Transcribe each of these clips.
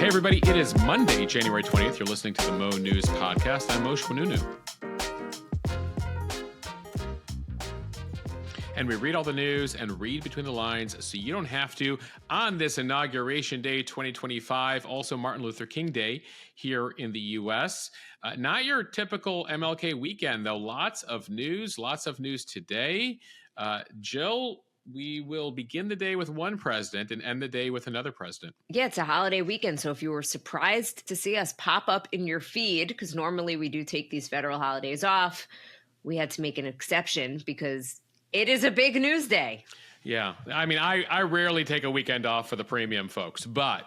Hey, everybody. It is Monday, January 20th. You're listening to the Mo News Podcast. I'm Moshe Manunu. And we read all the news and read between the lines so you don't have to on this Inauguration Day 2025, also Martin Luther King Day here in the U.S. Not your typical MLK weekend, though. Lots of news today. Jill, we will begin the day with one president and end the day with another president. Yeah, it's a holiday weekend. So if you were surprised to see us pop up in your feed, because normally we do take these federal holidays off, we had to make an exception because it is a big news day. Yeah. I mean, I rarely take a weekend off for the premium folks, but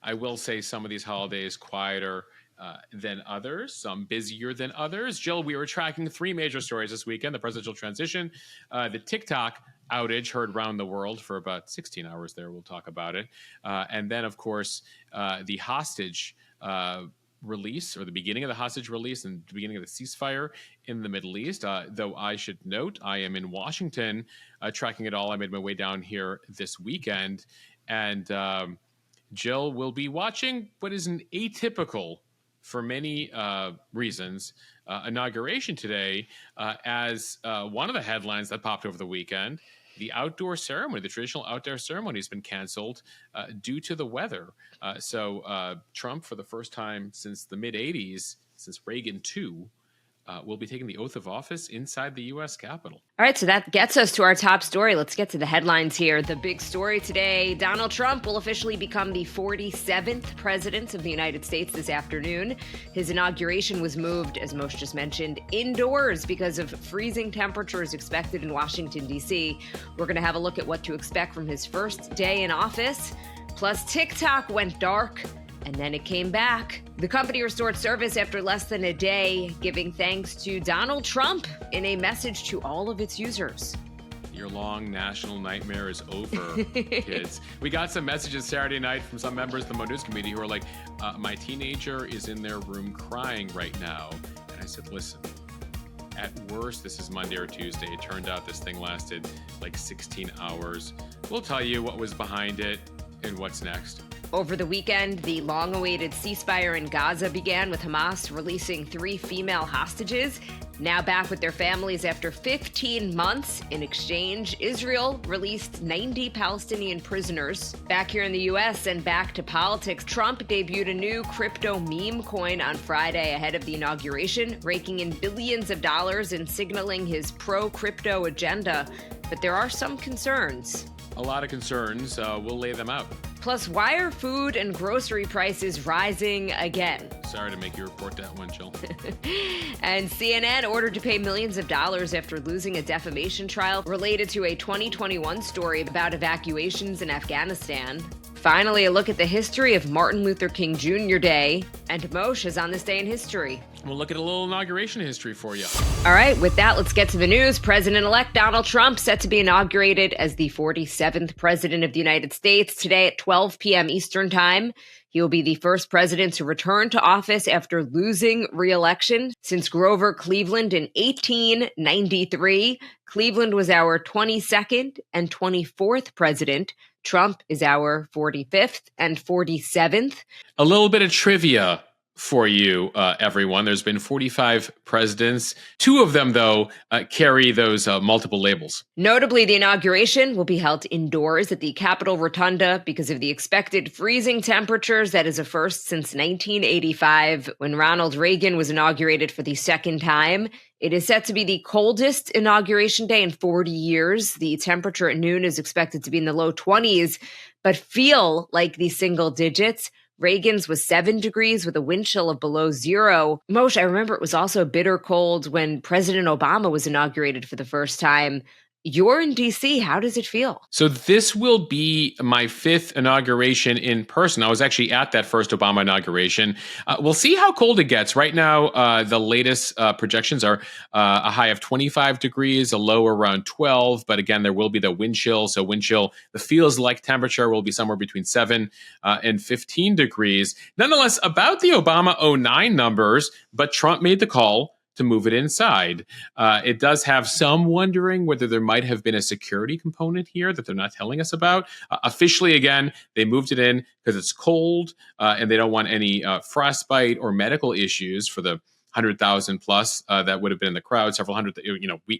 I will say some of these holidays quieter than others, some busier than others. Jill, we were tracking three major stories this weekend: the presidential transition, the TikTok outage heard around the world for about 16 hours there. We'll talk about it. And then, of course, the hostage release, or the beginning of the hostage release and the beginning of the ceasefire in the Middle East. Though I should note, I am in Washington tracking it all. I made my way down here this weekend. And Jill will be watching what is an atypical, for many reasons, inauguration today as one of the headlines that popped over the weekend. The outdoor ceremony, the traditional outdoor ceremony, has been canceled due to the weather. So Trump, for the first time since the mid-'80s, since Reagan II, will be taking the oath of office inside the U.S. Capitol. All right, so that gets us to our top story. Let's get to the headlines here. The big story today: Donald Trump will officially become the 47th president of the United States this afternoon. His inauguration was moved, as Moshe just mentioned, indoors because of freezing temperatures expected in Washington, D.C. We're going to have a look at what to expect from his first day in office. Plus, TikTok went dark, and then it came back. The company restored service after less than a day, giving thanks to Donald Trump in a message to all of its users. Your long national nightmare is over, kids. We got some messages Saturday night from some members of the Mo News Committee who are like, my teenager is in their room crying right now. And I said, listen, at worst, this is Monday or Tuesday. It turned out this thing lasted like 16 hours. We'll tell you what was behind it and what's next. Over the weekend, the long-awaited ceasefire in Gaza began, with Hamas releasing 3 female hostages, now back with their families after 15 months. In exchange, Israel released 90 Palestinian prisoners. Back here in the U.S. and back to politics, Trump debuted a new crypto meme coin on Friday ahead of the inauguration, raking in billions of dollars and signaling his pro-crypto agenda. But there are some concerns. A lot of concerns. We'll lay them out. Plus, why are food and grocery prices rising again? Sorry to make you report that one, Jill. And CNN ordered to pay millions of dollars after losing a defamation trial related to a 2021 story about evacuations in Afghanistan. Finally, a look at the history of Martin Luther King Jr. Day. And Moshe is on this day in history. We'll look at a little inauguration history for you. All right, with that, let's get to the news. President-elect Donald Trump set to be inaugurated as the 47th president of the United States today at 12 p.m. Eastern Time. He will be the first president to return to office after losing re-election since Grover Cleveland in 1893. Cleveland was our 22nd and 24th president. Trump is our 45th and 47th. A little bit of trivia for you, everyone. There's been 45 presidents. 2 of them, though, carry those multiple labels. Notably, the inauguration will be held indoors at the Capitol Rotunda because of the expected freezing temperatures. That is a first since 1985, when Ronald Reagan was inaugurated for the second time. It is set to be the coldest inauguration day in 40 years. The temperature at noon is expected to be in the low 20s, but feel like the single digits. Reagan's was 7 degrees with a wind chill of below 0. Moshe, I remember it was also bitter cold when President Obama was inaugurated for the first time. You're in D.C. How does it feel? So this will be my 5th inauguration in person. I was actually at that first Obama inauguration. We'll see how cold it gets. Right now, the latest projections are a high of 25 degrees, a low around 12. But again, there will be the wind chill. So wind chill, the feels like temperature will be somewhere between 7 and 15 degrees. Nonetheless, about the Obama '09 numbers, but Trump made the call to move it inside. It does have some wondering whether there might have been a security component here that they're not telling us about. Officially, again, they moved it in because it's cold and they don't want any frostbite or medical issues for the 100,000 plus that would have been in the crowd, several hundred.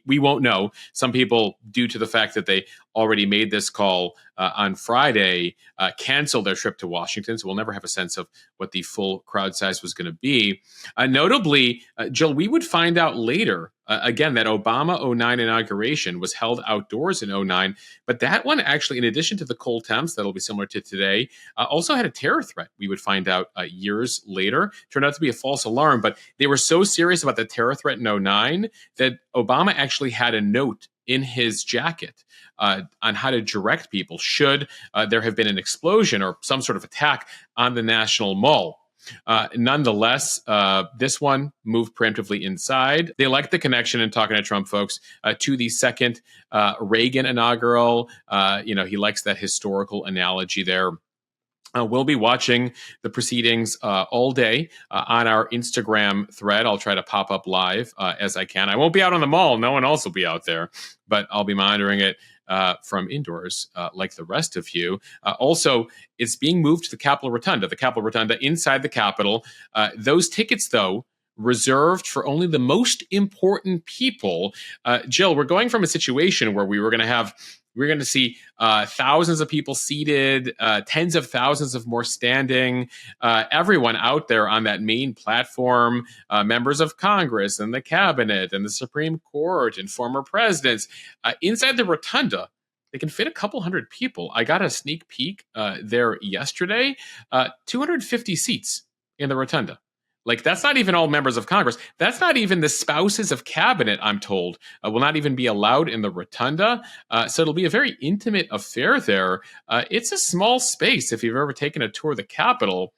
We won't know. Some people, due to the fact that they already made this call on Friday, canceled their trip to Washington. So we'll never have a sense of what the full crowd size was going to be. Notably, Jill, we would find out later, again, that Obama 09 inauguration was held outdoors in 09. But that one actually, in addition to the cold temps, that'll be similar to today, also had a terror threat. We would find out years later. Turned out to be a false alarm, but they were so serious about the terror threat in 09 that Obama actually had a note in his jacket on how to direct people should there have been an explosion or some sort of attack on the National Mall. Nonetheless, this one moved preemptively inside. They like the connection in talking to Trump folks to the second Reagan inaugural. He likes that historical analogy there. We'll be watching the proceedings all day on our Instagram thread. I'll try to pop up live as I can. I won't be out on the mall. No one else will be out there, but I'll be monitoring it from indoors like the rest of you. Also, it's being moved to the Capitol Rotunda inside the Capitol. Those tickets, though, reserved for only the most important people. Jill, we're going from a situation where we're going to see thousands of people seated, tens of thousands of more standing, everyone out there on that main platform, members of Congress and the cabinet and the Supreme Court and former presidents. Inside the rotunda, they can fit a couple hundred people. I got a sneak peek there yesterday, 250 seats in the rotunda. Like, that's not even all members of Congress. That's not even the spouses of cabinet, I'm told, will not even be allowed in the rotunda. So it'll be a very intimate affair there. It's a small space if you've ever taken a tour of the Capitol.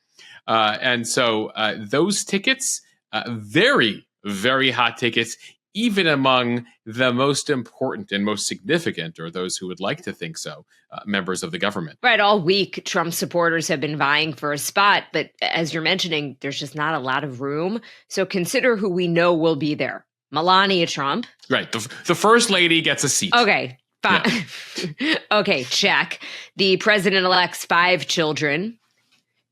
And so those tickets, very, very hot tickets, even among the most important and most significant, or those who would like to think so, members of the government. Right. All week, Trump supporters have been vying for a spot. But as you're mentioning, there's just not a lot of room. So consider who we know will be there. Melania Trump. Right. The first lady gets a seat. Okay. Fine. Yeah. Okay. Check. The president-elect's 5 children,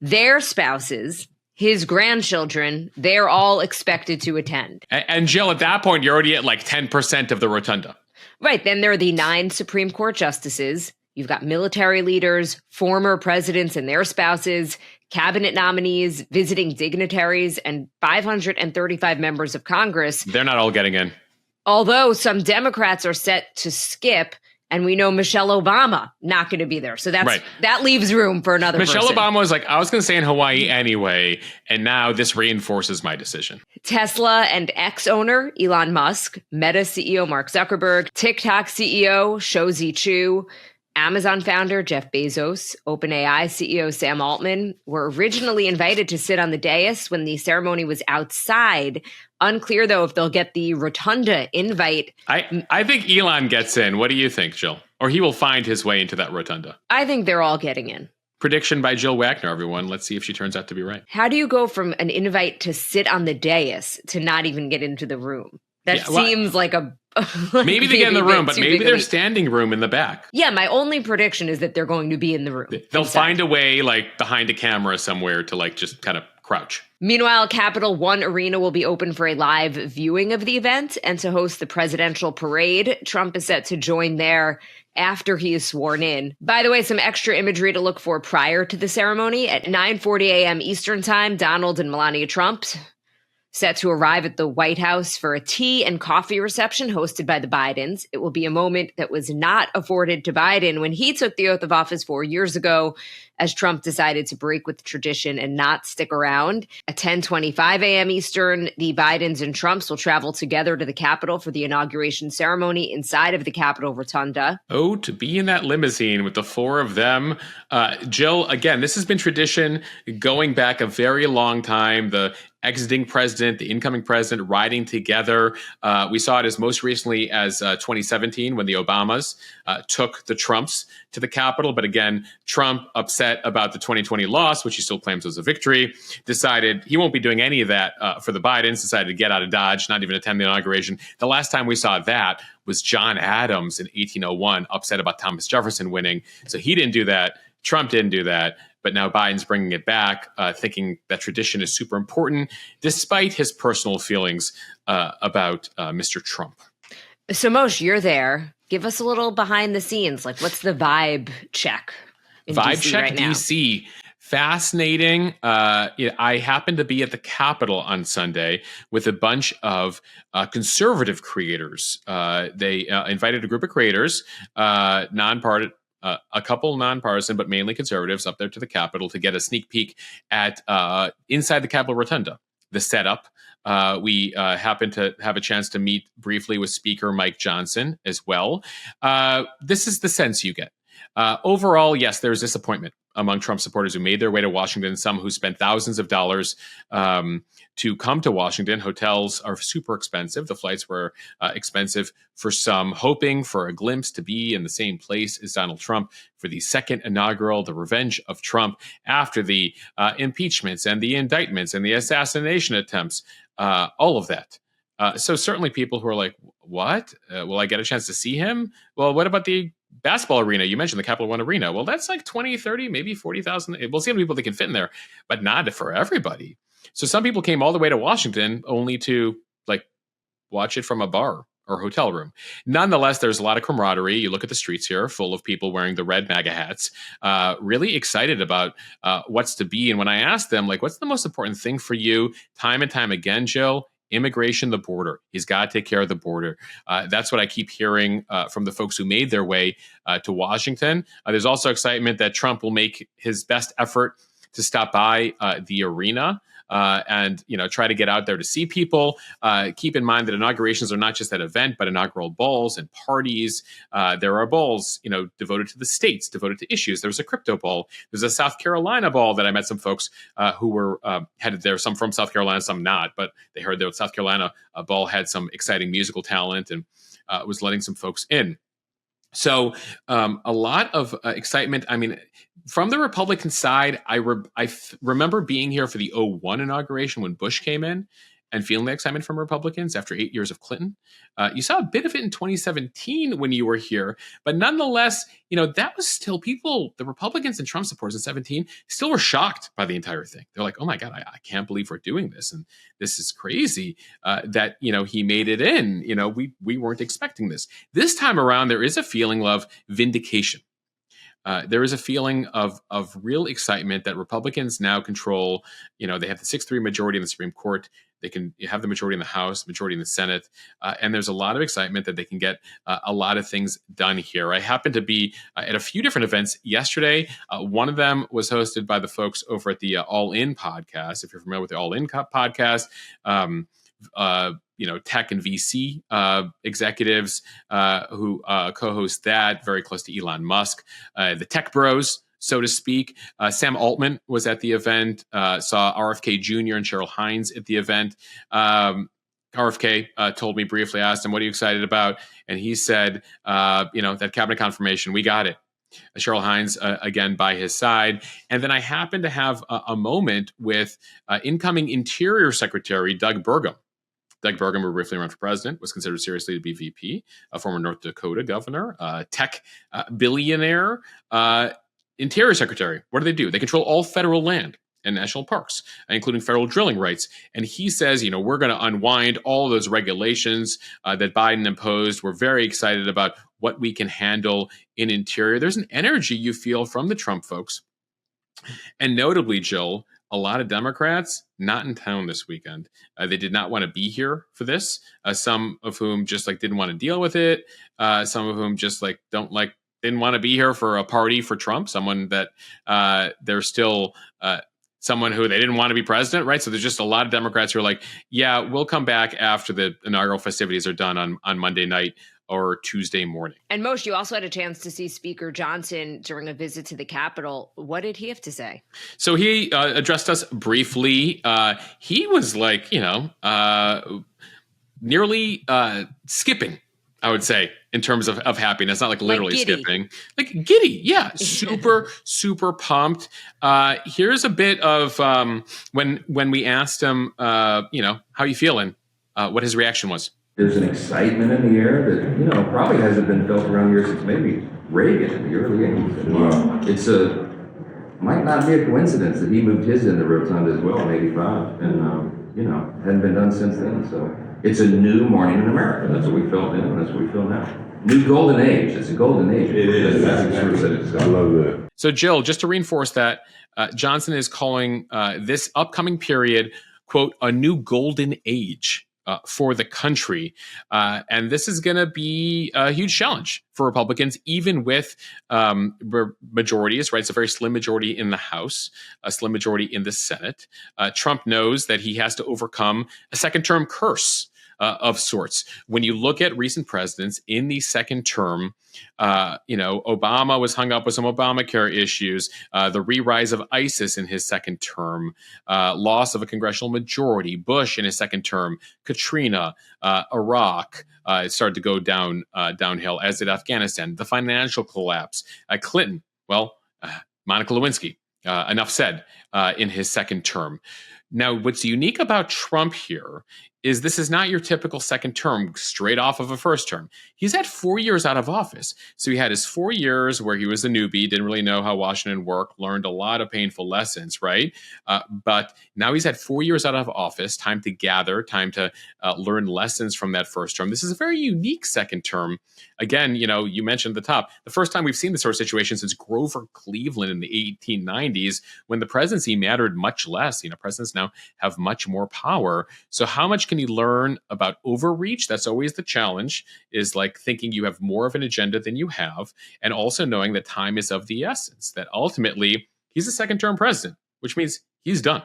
their spouses, his grandchildren, they're all expected to attend. And Jill, at that point, you're already at like 10% of the rotunda. Right. Then there are the 9 Supreme Court justices. You've got military leaders, former presidents and their spouses, cabinet nominees, visiting dignitaries, and 535 members of Congress. They're not all getting in. Although some Democrats are set to skip, and we know Michelle Obama not going to be there. So that leaves room for another Michelle person. Obama was like, I was going to stay in Hawaii anyway, and now this reinforces my decision. Tesla and X owner Elon Musk, Meta CEO Mark Zuckerberg, TikTok CEO Shou Zi Chew, Amazon founder Jeff Bezos, OpenAI CEO Sam Altman were originally invited to sit on the dais when the ceremony was outside. Unclear, though, if they'll get the rotunda invite. I think Elon gets in. What do you think, Jill? Or he will find his way into that rotunda. I think they're all getting in. Prediction by Jill Wagner, everyone. Let's see if she turns out to be right. How do you go from an invite to sit on the dais to not even get into the room? That seems like a... maybe they get in the room, but maybe there's standing room in the back. Yeah, my only prediction is that they're going to be in the room. They'll find a way, like, behind a camera somewhere to, like, just kind of crouch. Meanwhile, Capital One Arena will be open for a live viewing of the event and to host the presidential parade. Trump is set to join there after he is sworn in. By the way, some extra imagery to look for prior to the ceremony. At 9:40 a.m. Eastern Time, Donald and Melania Trump set to arrive at the White House for a tea and coffee reception hosted by the Bidens. It will be a moment that was not afforded to Biden when he took the oath of office 4 years ago, as Trump decided to break with tradition and not stick around. At 10:25 a.m. Eastern, the Bidens and Trumps will travel together to the Capitol for the inauguration ceremony inside of the Capitol Rotunda. Oh, to be in that limousine with the 4 of them. Jill, again, this has been tradition going back a very long time. The exiting president, the incoming president riding together. We saw it as most recently as 2017 when the Obamas took the Trumps to the Capitol. But again, Trump upset upset about the 2020 loss, which he still claims was a victory, decided he won't be doing any of that for the Bidens, decided to get out of Dodge, not even attend the inauguration. The last time we saw that was John Adams in 1801, upset about Thomas Jefferson winning. So he didn't do that. Trump didn't do that. But now Biden's bringing it back, thinking that tradition is super important, despite his personal feelings about Mr. Trump. So, Moshe, you're there. Give us a little behind the scenes. Like, what's the vibe check in Vibe DC check right now? DC. Fascinating. I happened to be at the Capitol on Sunday with a bunch of conservative creators. They invited a group of creators, nonpartisan, a couple nonpartisan, but mainly conservatives, up there to the Capitol to get a sneak peek at inside the Capitol Rotunda, the setup. We happened to have a chance to meet briefly with Speaker Mike Johnson as well. This is the sense you get. Overall, yes, there's disappointment among Trump supporters who made their way to Washington, some who spent thousands of dollars to come to Washington. Hotels are super expensive. The flights were expensive for some, hoping for a glimpse to be in the same place as Donald Trump for the second inaugural, the revenge of Trump after the impeachments and the indictments and the assassination attempts, all of that. So certainly people who are like, what? Will I get a chance to see him? Well, what about the basketball arena? You mentioned the Capital One Arena. Well, that's like 20, 30, maybe 40,000. We'll see how many people they can fit in there, but not for everybody. So some people came all the way to Washington only to like watch it from a bar or hotel room. Nonetheless, there's a lot of camaraderie. You look at the streets here full of people wearing the red MAGA hats, really excited about what's to be. And when I asked them, like, what's the most important thing for you time and time again, Jill? Immigration, the border. He's got to take care of the border. That's what I keep hearing from the folks who made their way to Washington. There's also excitement that Trump will make his best effort to stop by the arena and try to get out there to see people. Keep in mind that inaugurations are not just that event, but inaugural balls and parties. There are balls, devoted to the states, devoted to issues. There's a crypto ball. There's a South Carolina ball that I met some folks who were headed there, some from South Carolina, some not, but they heard that South Carolina ball had some exciting musical talent and was letting some folks in. So a lot of excitement. I mean, from the Republican side, I remember being here for the 2001 inauguration when Bush came in and feeling the excitement from Republicans after 8 years of Clinton. You saw a bit of it in 2017 when you were here, but nonetheless, that was still people, the Republicans and Trump supporters in 17 still were shocked by the entire thing. They're like, oh my God, I can't believe we're doing this. And this is crazy that, he made it in. We weren't expecting this. This time around, there is a feeling of vindication. There is a feeling of real excitement that Republicans now control. They have the 6-3 majority in the Supreme Court. They can have the majority in the House, majority in the Senate. And there's a lot of excitement that they can get a lot of things done here. I happened to be at a few different events yesterday. One of them was hosted by the folks over at the All In podcast. If you're familiar with the All In podcast, tech and VC executives who co-host that, very close to Elon Musk, the tech bros, so to speak. Sam Altman was at the event, saw RFK Jr. and Cheryl Hines at the event. RFK told me briefly, asked him, what are you excited about? And he said, that cabinet confirmation, we got it. Cheryl Hines, again, by his side. And then I happened to have a moment with incoming Interior Secretary Doug Burgum. Doug Burgum, who briefly ran for president, was considered seriously to be VP, a former North Dakota governor, tech billionaire, Interior Secretary. What do? They control all federal land and national parks, including federal drilling rights. And he says, we're going to unwind all those regulations that Biden imposed. We're very excited about what we can handle in Interior. There's an energy you feel from the Trump folks. And notably, Jill, a lot of Democrats not in town this weekend. They did not want to be here for this. Some of whom just didn't want to deal with it. Some of whom just didn't want to be here for a party for Trump. Someone that they're still someone who they didn't want to be president, right? So there's just a lot of Democrats who are like, yeah, we'll come back after the inaugural festivities are done on Monday night or Tuesday morning. And Moshe, you also had a chance to see Speaker Johnson during a visit to the Capitol. What did he have to say? So he addressed us briefly. He was nearly skipping, I would say, in terms of happiness, not like literally Like giddy. skipping. Like giddy, yeah. Super pumped. Here's a bit of when we asked him, how you feeling? What his reaction was. There's an excitement in the air that, probably hasn't been felt around here since maybe Reagan in the early 80s. And, might not be a coincidence that he moved his in the rotunda as well in 85. And, hadn't been done since then. So it's a new morning in America. That's what we felt then, and that's what we feel now. New golden age. It's a golden age. It is. I love that. So, Jill, just to reinforce that, Johnson is calling this upcoming period, quote, a new golden age for the country. And this is going to be a huge challenge for Republicans, even with majorities, right? It's a very slim majority in the House, a slim majority in the Senate. Trump knows that he has to overcome a second-term curse of sorts. When you look at recent presidents in the second term, Obama was hung up with some Obamacare issues, the re-rise of ISIS in his second term, loss of a congressional majority, Bush in his second term, Katrina, Iraq, it started to go downhill, as did Afghanistan, the financial collapse, Clinton, Monica Lewinsky, enough said in his second term. Now, what's unique about Trump here is this is not your typical second term straight off of a first term. He's had 4 years out of office. So he had his 4 years where he was a newbie, didn't really know how Washington worked, learned a lot of painful lessons, right? But now he's had 4 years out of office, time to gather, time to learn lessons from that first term. This is a very unique second term. Again, you mentioned at the top, the first time we've seen this sort of situation since Grover Cleveland in the 1890s, when the presidency mattered much less. Presidents now have much more power. So how much can you learn about overreach? That's always the challenge, is like thinking you have more of an agenda than you have, and also knowing that time is of the essence, that ultimately he's a second-term president, which means he's done.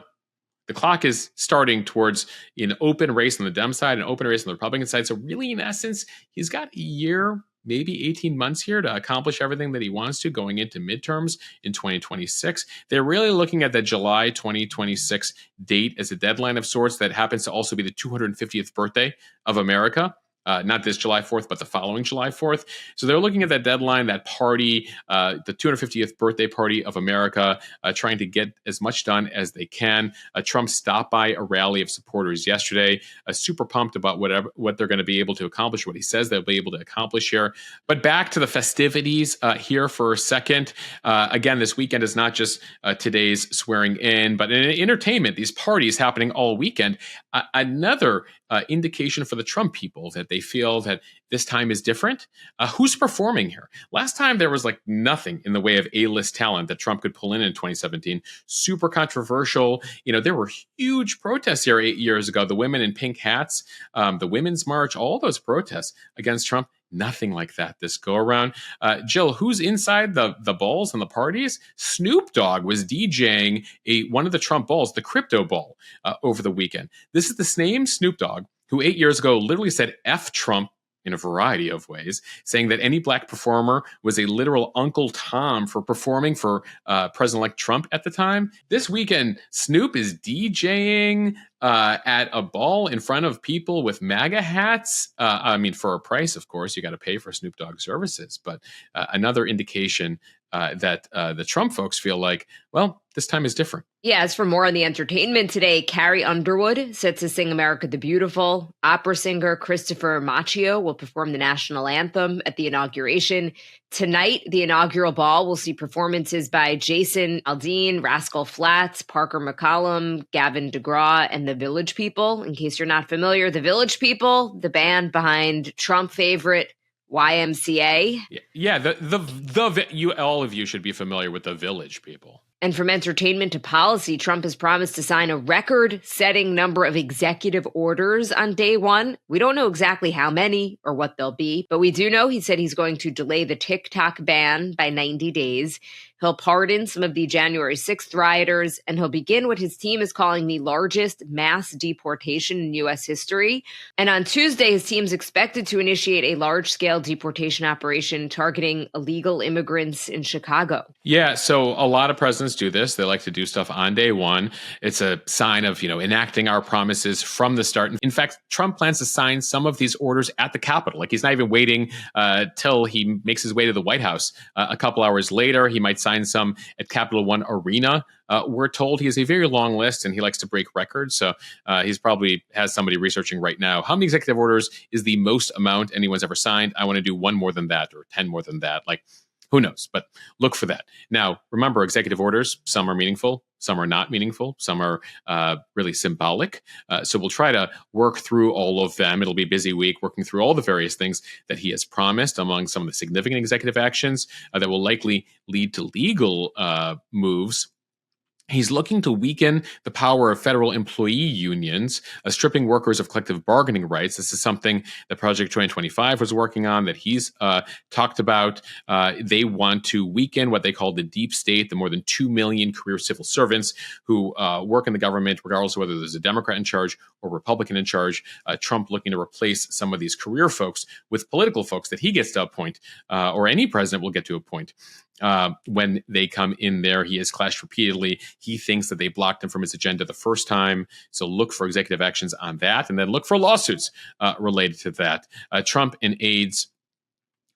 The clock is starting towards an open race on the Dem side, an open race on the Republican side. So really, in essence, he's got a year, maybe 18 months here to accomplish everything that he wants to going into midterms in 2026. They're really looking at that July 2026 date as a deadline of sorts that happens to also be the 250th birthday of America. Not this July 4th, but the following July 4th. So they're looking at that deadline, that party, the 250th birthday party of America, trying to get as much done as they can. Trump stopped by a rally of supporters yesterday, super pumped about what they're going to be able to accomplish, what he says they'll be able to accomplish here. But back to the festivities here for a second. Again, this weekend is not just today's swearing in, but in entertainment, these parties happening all weekend. Another indication for the Trump people that they feel that this time is different. Who's performing here? Last time there was like nothing in the way of A-list talent that Trump could pull in 2017. Super controversial. There were huge protests here 8 years ago. The women in pink hats, the Women's March, all those protests against Trump. Nothing like that this go around. Jill, who's inside the balls and the parties? Snoop Dogg was DJing one of the Trump balls, the crypto ball, over the weekend. This is the same Snoop Dogg who 8 years ago literally said F Trump in a variety of ways, saying that any black performer was a literal Uncle Tom for performing for President-elect Trump at the time. This weekend, Snoop is DJing at a ball in front of people with MAGA hats. For a price, of course, you got to pay for Snoop Dogg services. But another indication that the Trump folks feel like, this time is different. Yeah, as for more on the entertainment today, Carrie Underwood set to sing America the Beautiful. Opera singer Christopher Macchio will perform the national anthem at the inauguration. Tonight, the inaugural ball will see performances by Jason Aldean, Rascal Flatts, Parker McCollum, Gavin DeGraw, and the Village People. In case you're not familiar, the Village People, the band behind Trump favorite YMCA. Yeah, you all of you should be familiar with the Village People. And from entertainment to policy, Trump has promised to sign a record-setting number of executive orders on day one. We don't know exactly how many or what they'll be, but we do know he said he's going to delay the TikTok ban by 90 days. He'll pardon some of the January 6th rioters, and he'll begin what his team is calling the largest mass deportation in U.S. history. And on Tuesday, his team's expected to initiate a large-scale deportation operation targeting illegal immigrants in Chicago. Yeah, so a lot of presidents do this. They like to do stuff on day one. It's a sign of, enacting our promises from the start. In fact, Trump plans to sign some of these orders at the Capitol. Like, he's not even waiting till he makes his way to the White House. A couple hours later, he might sign some at Capitol One Arena. We're told he has a very long list and he likes to break records. So he's probably has somebody researching right now. How many executive orders is the most amount anyone's ever signed? I want to do one more than that or 10 more than that. Like, who knows? But look for that. Now, remember, executive orders, some are meaningful, some are not meaningful, some are really symbolic. So we'll try to work through all of them. It'll be a busy week working through all the various things that he has promised, among some of the significant executive actions that will likely lead to legal moves. He's looking to weaken the power of federal employee unions, stripping workers of collective bargaining rights. This is something that Project 2025 was working on, that he's talked about. They want to weaken what they call the deep state, the more than 2 million career civil servants who work in the government, regardless of whether there's a Democrat in charge or Republican in charge. Trump looking to replace some of these career folks with political folks that he gets to appoint, or any president will get to appoint. When they come in there, he has clashed repeatedly. He thinks that they blocked him from his agenda the first time. So look for executive actions on that, and then look for lawsuits related to that. Trump and aides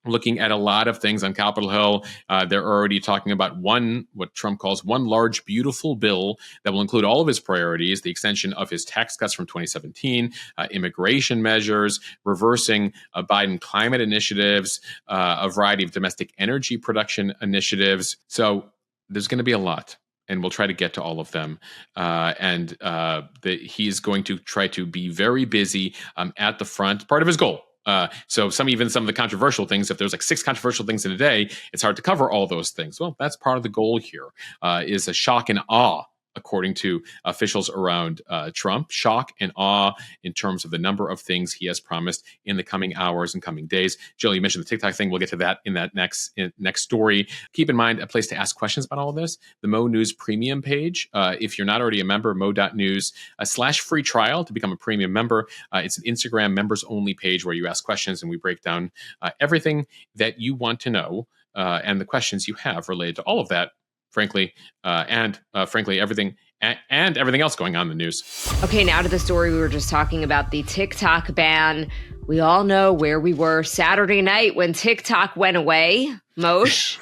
looking at a lot of things on Capitol Hill. They're already talking about what Trump calls one large, beautiful bill that will include all of his priorities, the extension of his tax cuts from 2017, immigration measures, reversing Biden climate initiatives, a variety of domestic energy production initiatives. So there's going to be a lot. And we'll try to get to all of them. He's going to try to be very busy at the front, part of his goal. So some of the controversial things, if there's like 6 controversial things in a day, it's hard to cover all those things. Well, that's part of the goal here, is a shock and awe, according to officials around Trump. Shock and awe in terms of the number of things he has promised in the coming hours and coming days. Jill, you mentioned the TikTok thing. We'll get to that in that next story. Keep in mind a place to ask questions about all of this, the Mo News Premium page. If you're not already a member, mo.news/free trial to become a premium member. It's an Instagram members only page where you ask questions and we break down everything that you want to know and the questions you have related to all of that. Frankly, everything and everything else going on in the news. Okay, now to the story we were just talking about, the TikTok ban. We all know where we were Saturday night when TikTok went away. Moshe?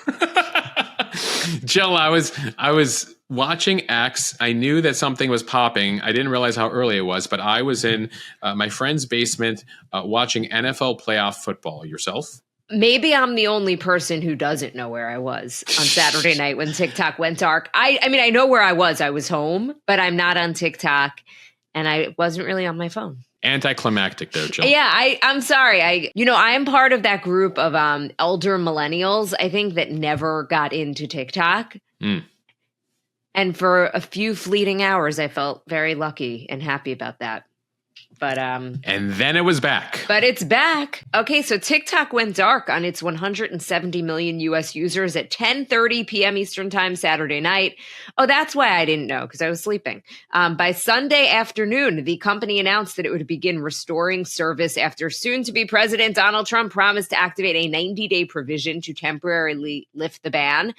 Jill, I was watching X. I knew that something was popping. I didn't realize how early it was, but I was in my friend's basement watching NFL playoff football. Yourself? Maybe I'm the only person who doesn't know where I was on Saturday night when TikTok went dark. I mean, I know where I was. I was home, but I'm not on TikTok, and I wasn't really on my phone. Anticlimactic there, Jill. Yeah, I'm sorry. I am part of that group of elder millennials, I think, that never got into TikTok. And for a few fleeting hours, I felt very lucky and happy about that. But and then it was back. But it's back. Okay, so TikTok went dark on its 170 million US users at 10:30 p.m. Eastern Time Saturday night. Oh, that's why I didn't know, because I was sleeping. By Sunday afternoon, the company announced that it would begin restoring service after soon-to-be President Donald Trump promised to activate a 90-day provision to temporarily lift the ban.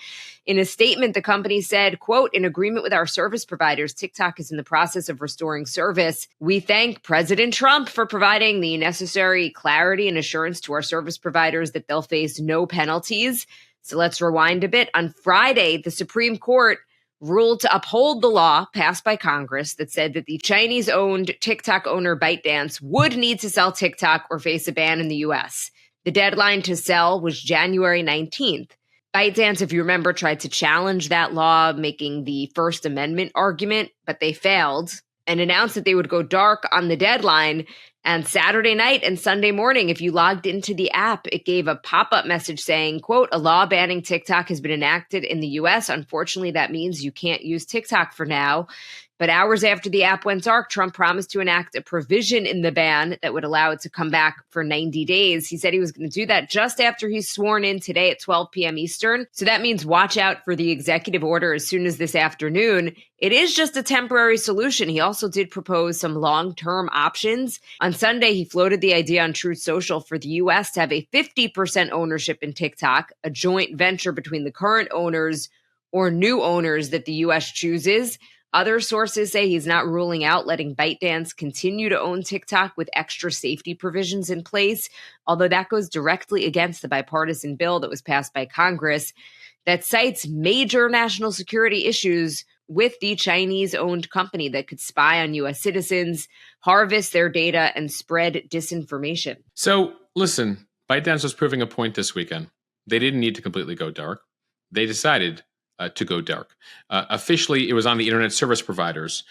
In a statement, the company said, quote, "In agreement with our service providers, TikTok is in the process of restoring service. We thank President Trump for providing the necessary clarity and assurance to our service providers that they'll face no penalties." So let's rewind a bit. On Friday, the Supreme Court ruled to uphold the law passed by Congress that said that the Chinese-owned TikTok owner ByteDance would need to sell TikTok or face a ban in the U.S. The deadline to sell was January 19th. ByteDance, if you remember, tried to challenge that law, making the First Amendment argument, but they failed and announced that they would go dark on the deadline. And Saturday night and Sunday morning, if you logged into the app, it gave a pop-up message saying, quote, "A law banning TikTok has been enacted in the U.S. Unfortunately, that means you can't use TikTok for now." But hours after the app went dark, Trump promised to enact a provision in the ban that would allow it to come back for 90 days. He said he was going to do that just after he's sworn in today at 12 p.m. Eastern. So that means watch out for the executive order as soon as this afternoon. It is just a temporary solution. He also did propose some long-term options. On Sunday, he floated the idea on Truth Social for the U.S. to have a 50% ownership in TikTok, a joint venture between the current owners or new owners that the U.S. chooses. Other sources say he's not ruling out letting ByteDance continue to own TikTok with extra safety provisions in place, although that goes directly against the bipartisan bill that was passed by Congress that cites major national security issues with the Chinese-owned company that could spy on U.S. citizens, harvest their data, and spread disinformation. So, listen, ByteDance was proving a point this weekend. They didn't need to completely go dark. They decided to go dark. Officially, it was on the internet service providers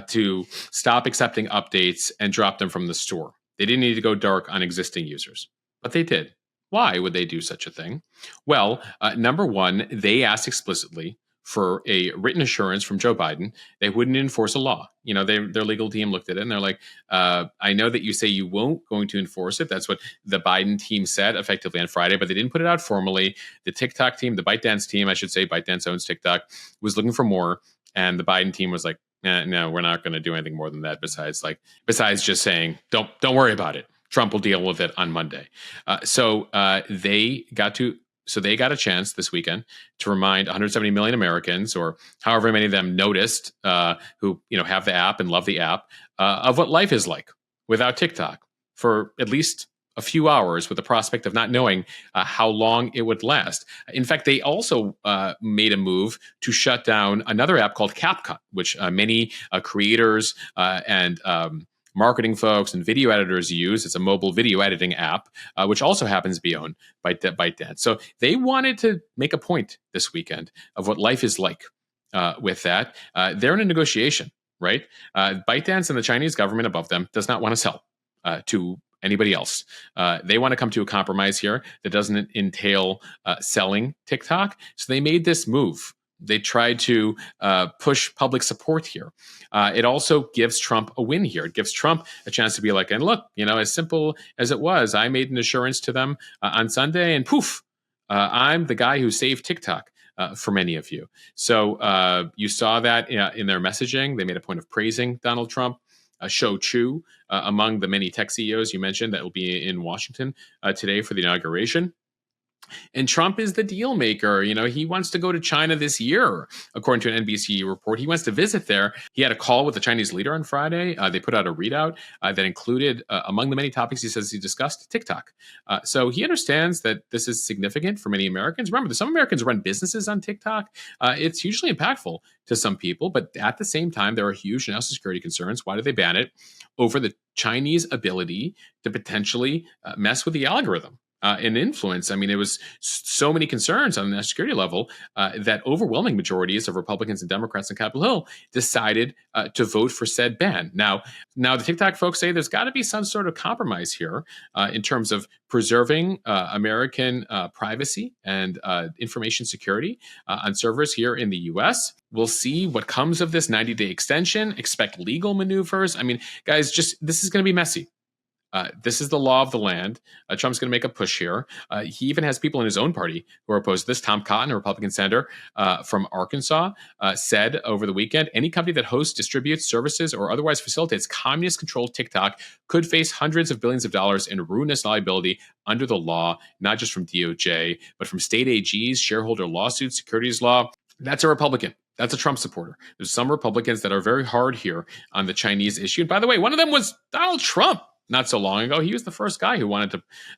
to stop accepting updates and drop them from the store. They didn't need to go dark on existing users, but they did. Why would they do such a thing? Well, number one, they asked explicitly for a written assurance from Joe Biden they wouldn't enforce a law. You know, their legal team looked at it and they're like, I know that you say you won't going to enforce it. That's what the Biden team said effectively on Friday, but they didn't put it out formally. The TikTok team, the ByteDance team, I should say, ByteDance owns TikTok, was looking for more. And the Biden team was like, no, we're not going to do anything more than that besides just saying, don't worry about it. Trump will deal with it on Monday. So they got a chance this weekend to remind 170 million Americans, or however many of them noticed, who have the app and love the app, of what life is like without TikTok for at least a few hours, with the prospect of not knowing how long it would last. In fact, they also made a move to shut down another app called CapCut, which many creators and marketing folks and video editors use. It's a mobile video editing app, which also happens to be owned by ByteDance. So they wanted to make a point this weekend of what life is like with that. They're in a negotiation, right? ByteDance and the Chinese government above them does not want to sell to anybody else. They want to come to a compromise here that doesn't entail selling TikTok. So they made this move. They tried to push public support here. It also gives Trump a win here. It gives Trump a chance to be like, and look, as simple as it was, I made an assurance to them on Sunday, and poof, I'm the guy who saved TikTok for many of you. So you saw that in their messaging. They made a point of praising Donald Trump. Shou Chu, among the many tech CEOs you mentioned that will be in Washington today for the inauguration. And Trump is the deal maker. He wants to go to China this year, according to an NBC report. He wants to visit there. He had a call with the Chinese leader on Friday. They put out a readout that included, among the many topics he says he discussed, TikTok. So he understands that this is significant for many Americans. Remember, some Americans run businesses on TikTok. It's hugely impactful to some people, but at the same time, there are huge national security concerns. Why did they ban it? Over the Chinese ability to potentially mess with the algorithm. And influence. I mean, it was so many concerns on the national security level that overwhelming majorities of Republicans and Democrats on Capitol Hill decided to vote for said ban. Now the TikTok folks say there's got to be some sort of compromise here in terms of preserving American privacy and information security on servers here in the U.S. We'll see what comes of this 90-day extension. Expect legal maneuvers. I mean, guys, this is going to be messy. This is the law of the land. Trump's going to make a push here. He even has people in his own party who are opposed to this. Tom Cotton, a Republican senator from Arkansas, said over the weekend, any company that hosts, distributes, services, or otherwise facilitates communist-controlled TikTok could face hundreds of billions of dollars in ruinous liability under the law, not just from DOJ, but from state AGs, shareholder lawsuits, securities law. That's a Republican. That's a Trump supporter. There's some Republicans that are very hard here on the Chinese issue. And by the way, one of them was Donald Trump. Not so long ago, he was the first guy who wanted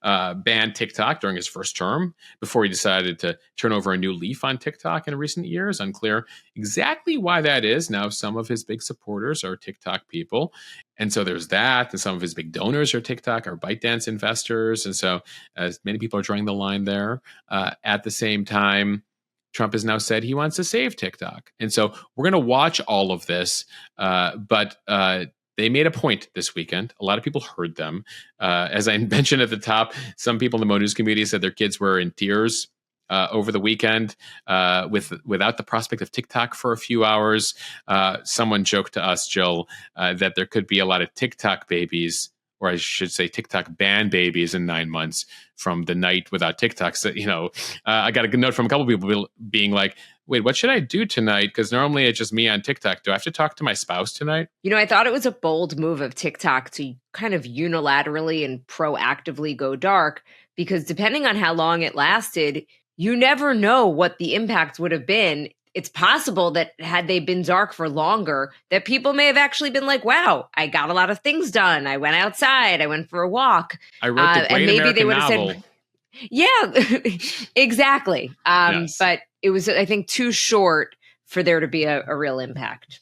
to ban TikTok during his first term before he decided to turn over a new leaf on TikTok in recent years. Unclear exactly why that is. Now, some of his big supporters are TikTok people. And so there's that. And some of his big donors are TikTok, are ByteDance investors. And so as many people are drawing the line there. At the same time, Trump has now said he wants to save TikTok. And so we're going to watch all of this. But they made a point this weekend. A lot of people heard them. As I mentioned at the top, some people in the Mo News community said their kids were in tears over the weekend without the prospect of TikTok for a few hours. Someone joked to us, Jill, that there could be a lot of TikTok babies, or I should say TikTok ban babies in 9 months from the night without TikTok. So, I got a good note from a couple people being like, wait, what should I do tonight? Because normally it's just me on TikTok. Do I have to talk to my spouse tonight? I thought it was a bold move of TikTok to kind of unilaterally and proactively go dark, because depending on how long it lasted, you never know what the impact would have been. it's possible that had they been dark for longer, that people may have actually been like, wow, I got a lot of things done. I went outside. I went for a walk. I wrote the great and maybe American they would have novel. said, yeah, exactly. Yes. But it was, I think, too short for there to be a real impact.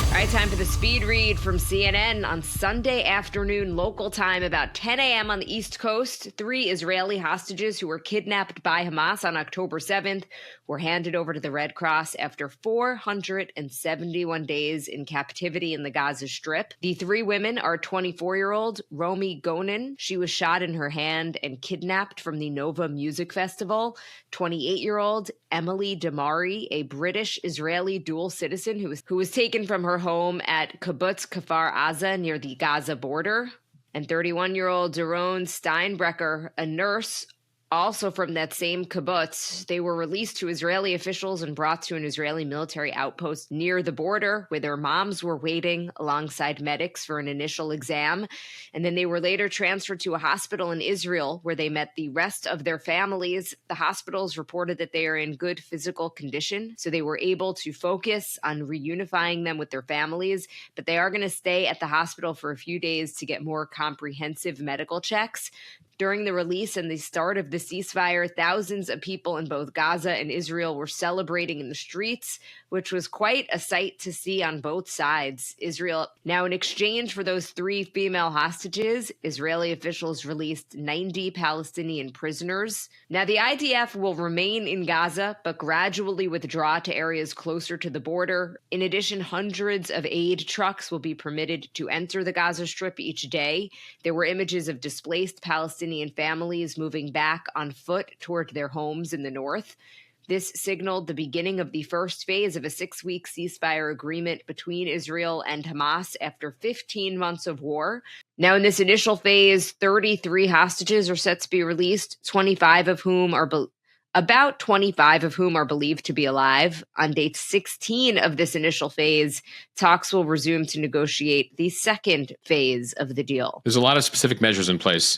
All right, time for the speed read from CNN. On Sunday afternoon local time, about 10 a.m. on the East Coast, 3 Israeli hostages who were kidnapped by Hamas on October 7th were handed over to the Red Cross after 471 days in captivity in the Gaza Strip. The 3 women are 24-year-old Romi Gonen. She was shot in her hand and kidnapped from the Nova Music Festival. 28-year-old Emily Damari, a British-Israeli dual citizen who was taken from her home at Kibbutz Kfar Aza near the Gaza border. And 31-year-old Doron Steinbrecher, a nurse, also from that same kibbutz. They were released to Israeli officials and brought to an Israeli military outpost near the border where their moms were waiting alongside medics for an initial exam. And then they were later transferred to a hospital in Israel where they met the rest of their families. The hospitals reported that they are in good physical condition, so they were able to focus on reunifying them with their families. But they are going to stay at the hospital for a few days to get more comprehensive medical checks. During the release and the start of the ceasefire, thousands of people in both Gaza and Israel were celebrating in the streets, which was quite a sight to see on both sides. Israel, now in exchange for those 3 female hostages, Israeli officials released 90 Palestinian prisoners. Now the IDF will remain in Gaza, but gradually withdraw to areas closer to the border. In addition, hundreds of aid trucks will be permitted to enter the Gaza Strip each day. There were images of displaced Palestinian families moving back on foot toward their homes in the north. This signaled the beginning of the first phase of a 6-week ceasefire agreement between Israel and Hamas after 15 months of war. Now, in this initial phase, 33 hostages are set to be released, about 25 of whom are believed to be alive. On date 16 of this initial phase, talks will resume to negotiate the second phase of the deal. There's a lot of specific measures in place.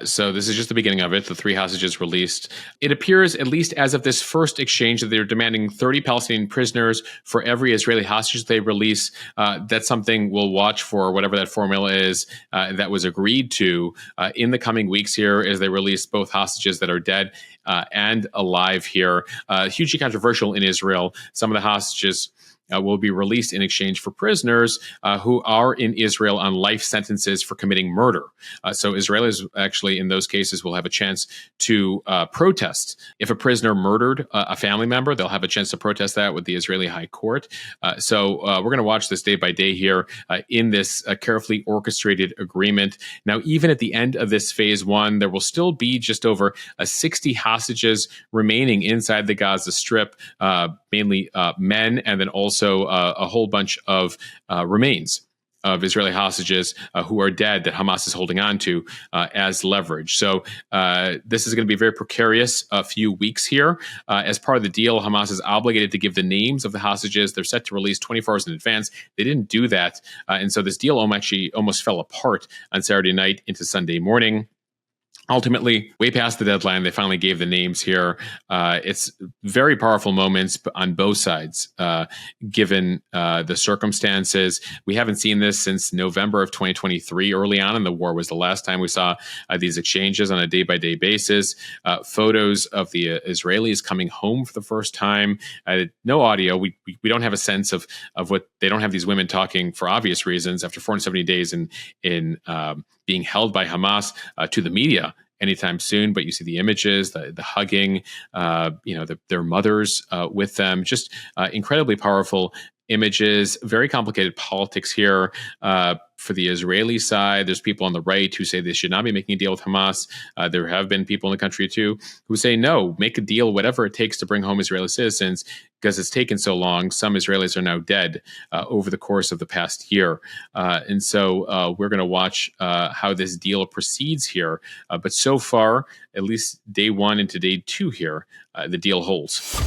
So this is just the beginning of it. The 3 hostages released. It appears, at least as of this first exchange, that they're demanding 30 Palestinian prisoners for every Israeli hostage they release. That's something we'll watch for, whatever that formula is that was agreed to in the coming weeks here as they release both hostages that are dead and alive here. Hugely controversial in Israel. Some of the hostages will be released in exchange for prisoners who are in Israel on life sentences for committing murder. So Israelis actually, in those cases, will have a chance to protest. If a prisoner murdered a family member, they'll have a chance to protest that with the Israeli High Court. So we're going to watch this day by day here in this carefully orchestrated agreement. Now, even at the end of this phase 1, there will still be just over 60 hostages remaining inside the Gaza Strip, mainly men, and then also a whole bunch of remains of Israeli hostages who are dead that Hamas is holding on to as leverage. So this is going to be a very precarious few weeks here. As part of the deal, Hamas is obligated to give the names of the hostages. They're set to release 24 hours in advance. They didn't do that. And so this deal actually almost fell apart on Saturday night into Sunday morning. Ultimately, way past the deadline, they finally gave the names here. It's very powerful moments on both sides, given the circumstances. We haven't seen this since November of 2023. Early on in the war was the last time we saw these exchanges on a day-by-day basis. Photos of the Israelis coming home for the first time. No audio. We don't have a sense of what they don't have these women talking for obvious reasons after 470 days in being held by Hamas to the media anytime soon. But you see the images, the hugging, their mothers with them, just incredibly powerful images, very complicated politics here. For the Israeli side, there's people on the right who say they should not be making a deal with Hamas. There have been people in the country too who say, no, make a deal, whatever it takes to bring home Israeli citizens, because it's taken so long. Some Israelis are now dead over the course of the past year. And so we're going to watch how this deal proceeds here. But so far, at least day 1 into day 2 here, the deal holds.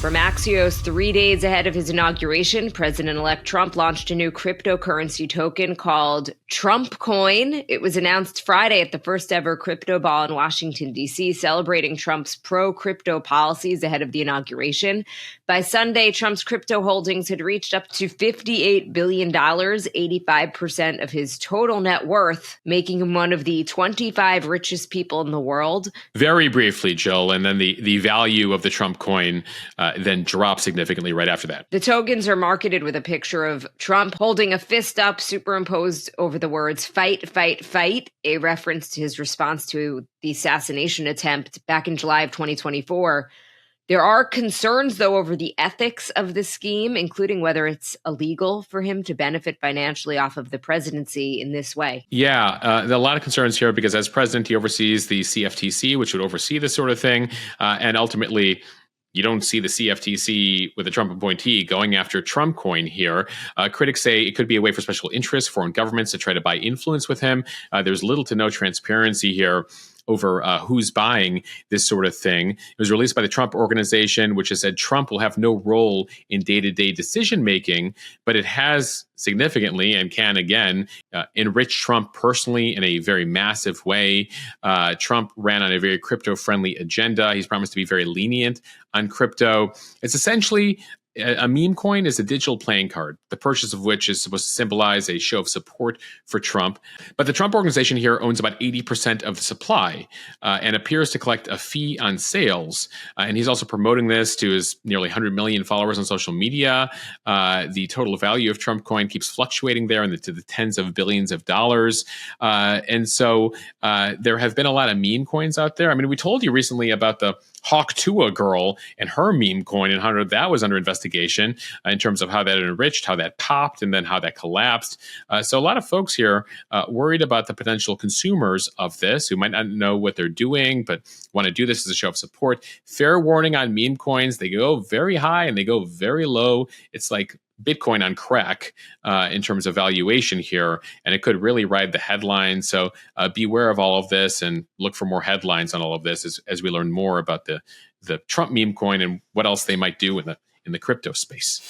From Axios, 3 days ahead of his inauguration, President-elect Trump launched a new cryptocurrency token called Trump Coin. It was announced Friday at the first ever crypto ball in Washington, D.C., celebrating Trump's pro-crypto policies ahead of the inauguration. By Sunday, Trump's crypto holdings had reached up to $58 billion, 85% of his total net worth, making him one of the 25 richest people in the world. Very briefly, Jill, and then the value of the Trump coin then dropped significantly right after that. The tokens are marketed with a picture of Trump holding a fist up superimposed over the words "fight, fight, fight," a reference to his response to the assassination attempt back in July of 2024. There are concerns, though, over the ethics of this scheme, including whether it's illegal for him to benefit financially off of the presidency in this way. Yeah, there are a lot of concerns here because as president, he oversees the CFTC, which would oversee this sort of thing. And ultimately, you don't see the CFTC with a Trump appointee going after Trump coin here. Critics say it could be a way for special interests, foreign governments to try to buy influence with him. There's little to no transparency here over who's buying this sort of thing. It was released by the Trump Organization, which has said Trump will have no role in day-to-day decision-making, but it has significantly and can again enrich Trump personally in a very massive way. Trump ran on a very crypto-friendly agenda. He's promised to be very lenient on crypto. It's essentially a meme coin is a digital playing card, the purchase of which is supposed to symbolize a show of support for Trump. But the Trump Organization here owns about 80% of the supply and appears to collect a fee on sales. And he's also promoting this to his nearly 100 million followers on social media. The total value of Trump coin keeps fluctuating there to the tens of billions of dollars. And so there have been a lot of meme coins out there. I mean, we told you recently about the Hawk Tua girl and her meme coin and how that was under investigation in terms of how that enriched, how that popped, and then how that collapsed. So a lot of folks here worried about the potential consumers of this who might not know what they're doing, but want to do this as a show of support. Fair warning on meme coins. They go very high and they go very low. It's like Bitcoin on crack in terms of valuation here, and it could really ride the headlines. So beware of all of this and look for more headlines on all of this as we learn more about the Trump meme coin and what else they might do in the crypto space.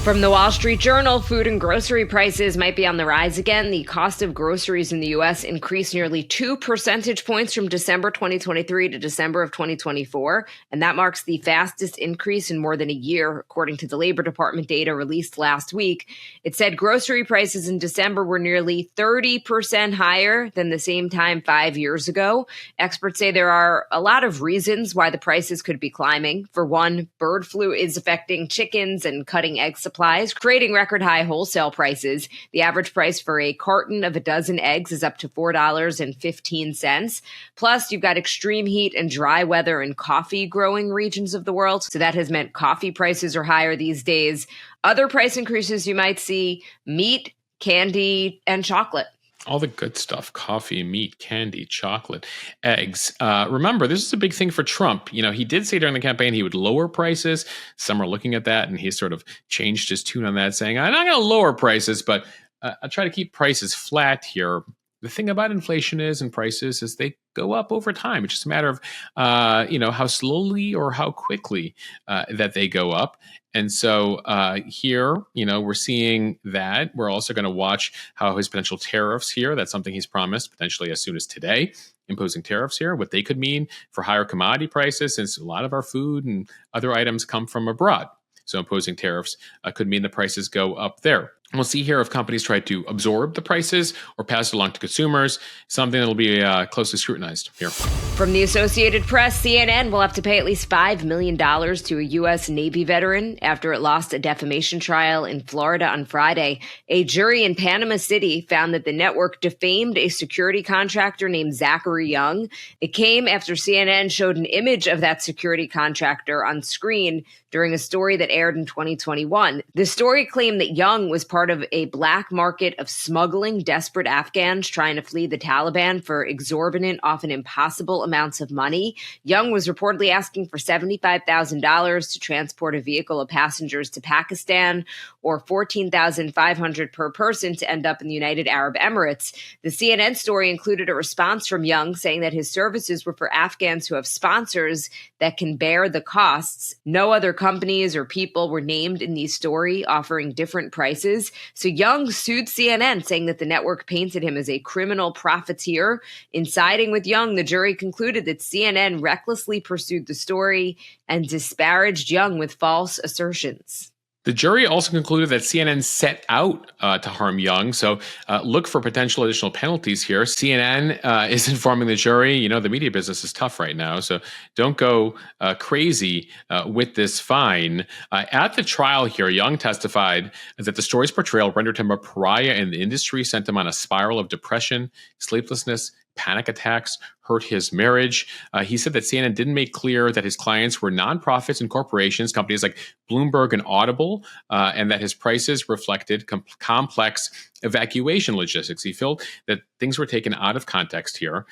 From the Wall Street Journal, food and grocery prices might be on the rise again. The cost of groceries in the U.S. increased nearly 2 percentage points from December 2023 to December of 2024, and that marks the fastest increase in more than a year, according to the Labor Department data released last week. It said grocery prices in December were nearly 30% higher than the same time 5 years ago. Experts say there are a lot of reasons why the prices could be climbing. For one, bird flu is affecting chickens and cutting egg supplies, creating record high wholesale prices. The average price for a carton of a dozen eggs is up to $4.15. Plus, you've got extreme heat and dry weather in coffee growing regions of the world. So that has meant coffee prices are higher these days. Other price increases you might see: meat, candy, and chocolate. All the good stuff: coffee, meat, candy, chocolate, eggs. Remember, this is a big thing for Trump. You know, he did say during the campaign he would lower prices. Some are looking at that, and he sort of changed his tune on that, saying, I'm not going to lower prices, but I'll try to keep prices flat here. The thing about inflation and prices is they go up over time. It's just a matter of, how slowly or how quickly that they go up. And so here, we're seeing that. We're also going to watch how his potential tariffs here, that's something he's promised potentially as soon as today, imposing tariffs here, what they could mean for higher commodity prices, since a lot of our food and other items come from abroad. So imposing tariffs could mean the prices go up there. We'll see here if companies try to absorb the prices or pass it along to consumers, something that will be closely scrutinized here. From the Associated Press, CNN will have to pay at least $5 million to a U.S. Navy veteran after it lost a defamation trial in Florida on Friday. A jury in Panama City found that the network defamed a security contractor named Zachary Young. It came after CNN showed an image of that security contractor on screen during a story that aired in 2021. The story claimed that Young was part part of a black market of smuggling desperate Afghans trying to flee the Taliban for exorbitant, often impossible amounts of money. Young was reportedly asking for $75,000 to transport a vehicle of passengers to Pakistan, or $14,500 per person to end up in the United Arab Emirates. The CNN story included a response from Young saying that his services were for Afghans who have sponsors that can bear the costs. No other companies or people were named in the story, offering different prices. So Young sued CNN, saying that the network painted him as a criminal profiteer. In siding with Young, the jury concluded that CNN recklessly pursued the story and disparaged Young with false assertions. The jury also concluded that CNN set out to harm Young, so look for potential additional penalties here. CNN is informing the jury, you know, the media business is tough right now, so don't go crazy with this fine. At the trial here, Young testified that the story's portrayal rendered him a pariah in the industry, sent him on a spiral of depression, sleeplessness, panic attacks, hurt his marriage. He said that CNN didn't make clear that his clients were nonprofits and corporations, companies like Bloomberg and Audible, and that his prices reflected complex evacuation logistics. He felt that things were taken out of context here.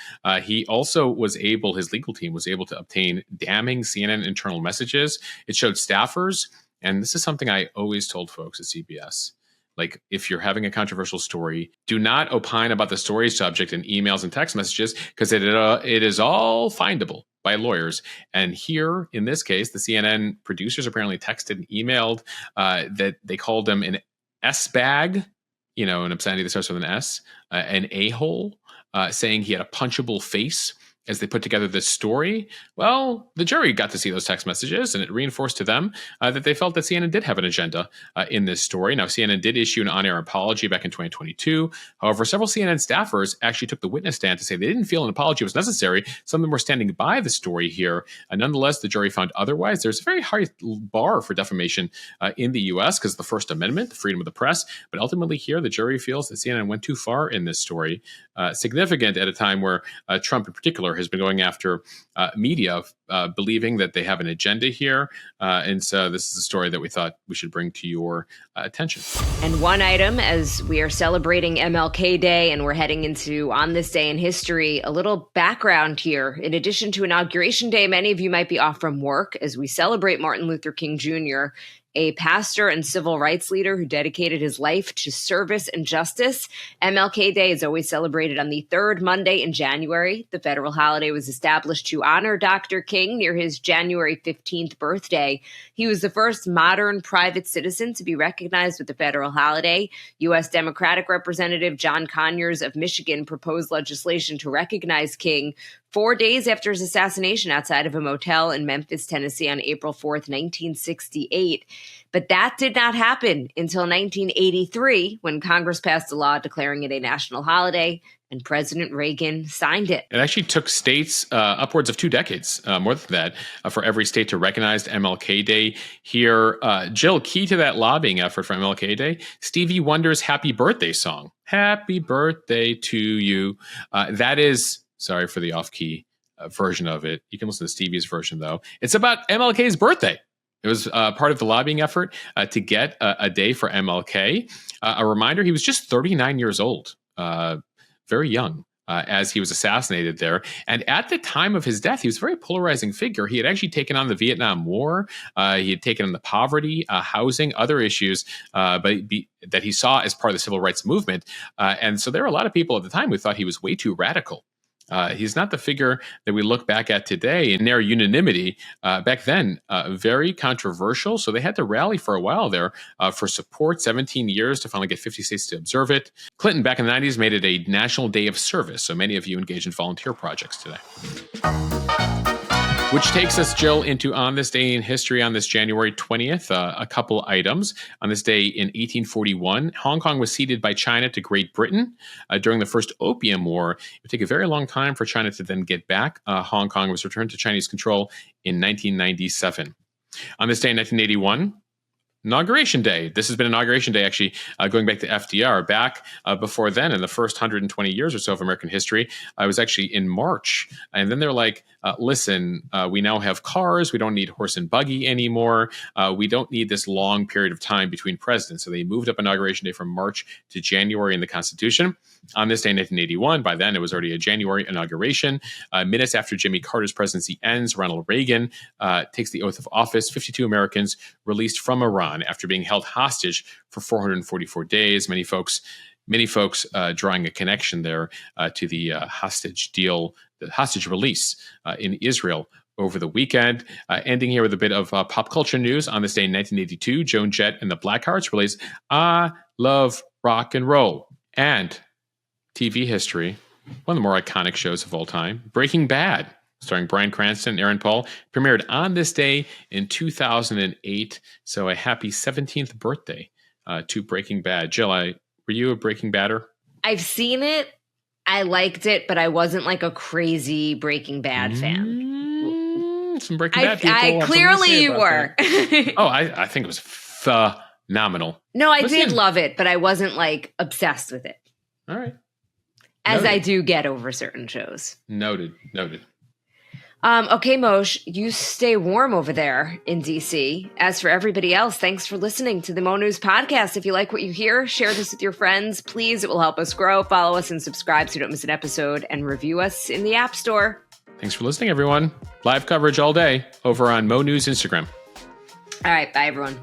He also was able, his legal team was able to obtain damning CNN internal messages. It showed staffers, and this is something I always told folks at CBS, like, if you're having a controversial story, do not opine about the story subject in emails and text messages, because it is all findable by lawyers. And here, in this case, the CNN producers apparently texted and emailed that they called him an S-bag, you know, an obscenity that starts with an S, an a-hole, saying he had a punchable face as they put together this story. Well, the jury got to see those text messages, and it reinforced to them that they felt that CNN did have an agenda in this story. Now, CNN did issue an on-air apology back in 2022. However, several CNN staffers actually took the witness stand to say they didn't feel an apology was necessary. Some of them were standing by the story here. Nonetheless, the jury found otherwise. There's a very high bar for defamation in the U.S. because of the First Amendment, the freedom of the press. But ultimately here, the jury feels that CNN went too far in this story. Significant at a time where Trump in particular has been going after media, believing that they have an agenda here. And so this is a story that we thought we should bring to your attention. And one item, as we are celebrating MLK Day and we're heading into On This Day in History, a little background here. In addition to Inauguration Day, many of you might be off from work as we celebrate Martin Luther King Jr., a pastor and civil rights leader who dedicated his life to service and justice. MLK Day is always celebrated on the third Monday in January. The federal holiday was established to honor Dr. King near his January 15th birthday. He was the first modern private citizen to be recognized with the federal holiday. U.S. Democratic Representative John Conyers of Michigan proposed legislation to recognize King 4 days after his assassination outside of a motel in Memphis, Tennessee on April 4th, 1968. But that did not happen until 1983 when Congress passed a law declaring it a national holiday, and President Reagan signed it. It actually took states upwards of 2 decades, more than that, for every state to recognize MLK Day here. Jill, key to that lobbying effort for MLK Day, Stevie Wonder's Happy Birthday song. Happy birthday to you. That is, sorry for the off-key version of it. You can listen to Stevie's version, though. It's about MLK's birthday. It was part of the lobbying effort to get a day for MLK. A reminder, he was just 39 years old, very young, as he was assassinated there. And at the time of his death, he was a very polarizing figure. He had actually taken on the Vietnam War. He had taken on the poverty, housing, other issues that he saw as part of the civil rights movement. And so there were a lot of people at the time who thought he was way too radical. He's not the figure that we look back at today in their unanimity. Back then, very controversial. So they had to rally for a while there for support, 17 years to finally get 50 states to observe it. Clinton, back in the 90s, made it a national day of service. So many of you engage in volunteer projects today. Which takes us, Jill, into On This Day in History on this January 20th. A couple items. On this day in 1841, Hong Kong was ceded by China to Great Britain. During the First Opium War, it would take a very long time for China to then get back. Hong Kong was returned to Chinese control in 1997. On this day in 1981, Inauguration Day. This has been Inauguration Day, actually, going back to FDR. Back before then, in the first 120 years or so of American history, I was actually in March. And then they're like, listen, we now have cars. We don't need horse and buggy anymore. We don't need this long period of time between presidents. So they moved up Inauguration Day from March to January in the Constitution. On this day in 1981, by then it was already a January inauguration. Minutes after Jimmy Carter's presidency ends, Ronald Reagan takes the oath of office. 52 Americans released from Iran after being held hostage for 444 days. Many folks drawing a connection there to the hostage deal, the hostage release in Israel over the weekend. Ending here with a bit of pop culture news. On this day in 1982, Joan Jett and the Blackhearts released I Love Rock and Roll. And TV history, one of the more iconic shows of all time, Breaking Bad, starring Bryan Cranston and Aaron Paul, premiered on this day in 2008. So a happy 17th birthday to Breaking Bad. Jill, were you a Breaking Badder? I've seen it. I liked it, but I wasn't like a crazy Breaking Bad fan. Some Breaking Bad people. Clearly you were. I think it was phenomenal. No, I did love it, but I wasn't like obsessed with it. All right. As I do get over certain shows. Noted. Okay, Moshe, you stay warm over there in DC. As for everybody else, thanks for listening to the Mo News Podcast. If you like what you hear, share this with your friends. Please, it will help us grow. Follow us and subscribe so you don't miss an episode, and review us in the App Store. Thanks for listening, everyone. Live coverage all day over on Mo News Instagram. All right, bye, everyone.